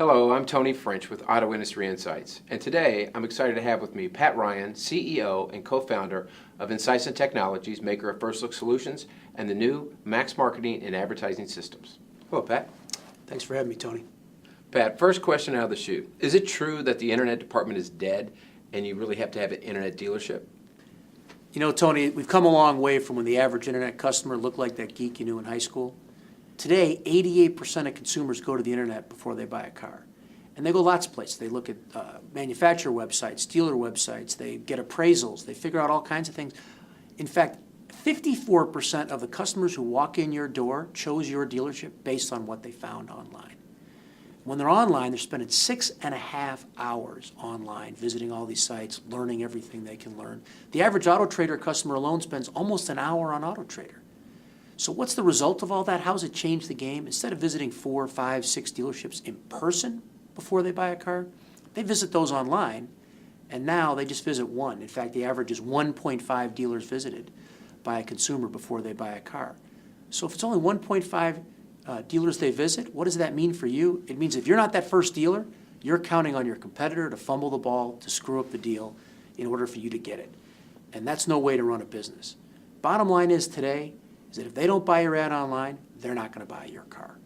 Hello, I'm Tony French with Auto Industry Insights, and today I'm excited to have with me Pat Ryan, CEO and co-founder of Incison Technologies, maker of First Look Solutions and the new Max Marketing and Advertising Systems. Hello, Pat. Thanks for having me, Tony. Pat, first question out of the chute. Is it true that the internet department is dead and you really have to have an internet dealership? You know, Tony, we've come a long way from when the average internet customer looked like that geek you knew in high school. Today, 88% of consumers go to the internet before they buy a car. And they go lots of places. They look at manufacturer websites, dealer websites, they get appraisals, they figure out all kinds of things. In fact, 54% of the customers who walk in your door chose your dealership based on what they found online. When they're online, they're spending 6.5 hours online visiting all these sites, learning everything they can learn. The average Auto Trader customer alone spends almost an hour on Auto Trader. So what's the result of all that? How does it change the game? Instead of visiting 4, 5, 6 dealerships in person before they buy a car, they visit those online, and now they just visit one. In fact, the average is 1.5 dealers visited by a consumer before they buy a car. So if it's only 1.5 dealers they visit, what does that mean for you? It means if you're not that first dealer, you're counting on your competitor to fumble the ball, to screw up the deal in order for you to get it. And that's no way to run a business. Bottom line is today, is that if they don't buy your ad online, they're not going to buy your car.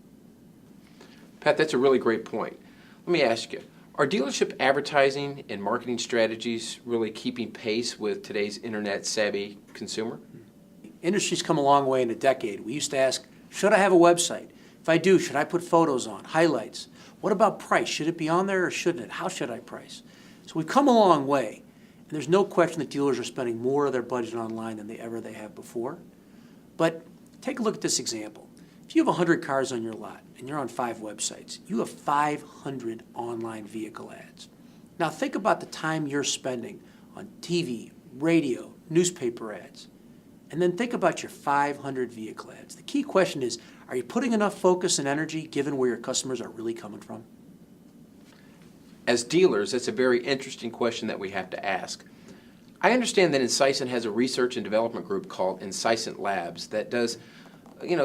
Pat, that's a really great point. Let me ask you, are dealership advertising and marketing strategies really keeping pace with today's internet-savvy consumer? Industry's come a long way in a decade. We used to ask, should I have a website? If I do, should I put photos on, highlights? What about price? Should it be on there or shouldn't it? How should I price? So we've come a long way, and there's no question that dealers are spending more of their budget online than they have before. But take a look at this example. If you have 100 cars on your lot and you're on 5 websites, you have 500 online vehicle ads. Now think about the time you're spending on TV, radio, newspaper ads, and then think about your 500 vehicle ads. The key question is, are you putting enough focus and energy given where your customers are really coming from? As dealers, that's a very interesting question that we have to ask. I understand that Incison has a research and development group called Incison Labs that does,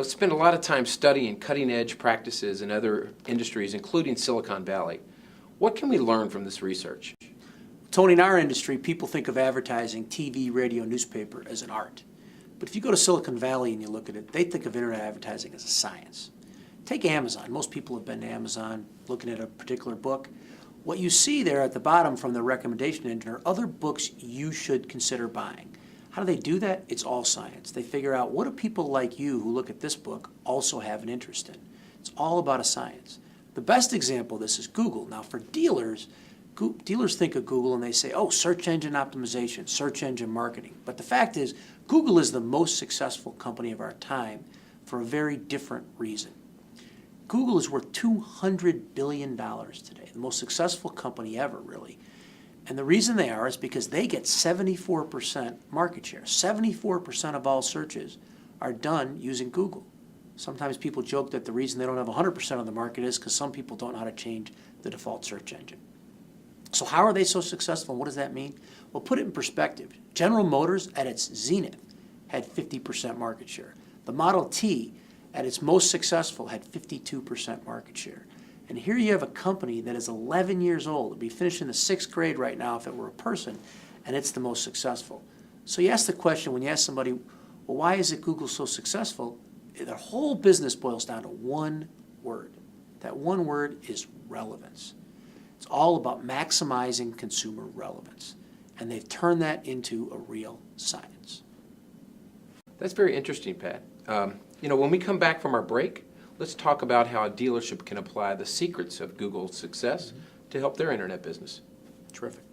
spend a lot of time studying cutting-edge practices in other industries, including Silicon Valley. What can we learn from this research? Tony, in our industry, people think of advertising, TV, radio, newspaper as an art. But if you go to Silicon Valley and you look at it, they think of internet advertising as a science. Take Amazon. Most people have been to Amazon looking at a particular book. What you see there at the bottom from the recommendation engine are other books you should consider buying. How do they do that? It's all science. They figure out, what do people like you who look at this book also have an interest in? It's all about a science. The best example of this is Google. Now for dealers, dealers think of Google and they say, oh, search engine optimization, search engine marketing. But the fact is, Google is the most successful company of our time for a very different reason. Google is worth $200 billion today, the most successful company ever, really. And the reason they are is because they get 74% market share. 74% of all searches are done using Google. Sometimes people joke that the reason they don't have 100% of the market is because some people don't know how to change the default search engine. So how are they so successful, and what does that mean? Well, put it in perspective. General Motors, at its zenith, had 50% market share. The Model T, at its most successful, had 52% market share. And here you have a company that is 11 years old. It'd be finishing the 6th grade right now if it were a person, and it's the most successful. So you ask the question, when you ask somebody, well, why is it Google so successful? Their whole business boils down to one word. That one word is relevance. It's all about maximizing consumer relevance. And they've turned that into a real science. That's very interesting, Pat. When we come back from our break, let's talk about how a dealership can apply the secrets of Google's success to help their internet business. Terrific.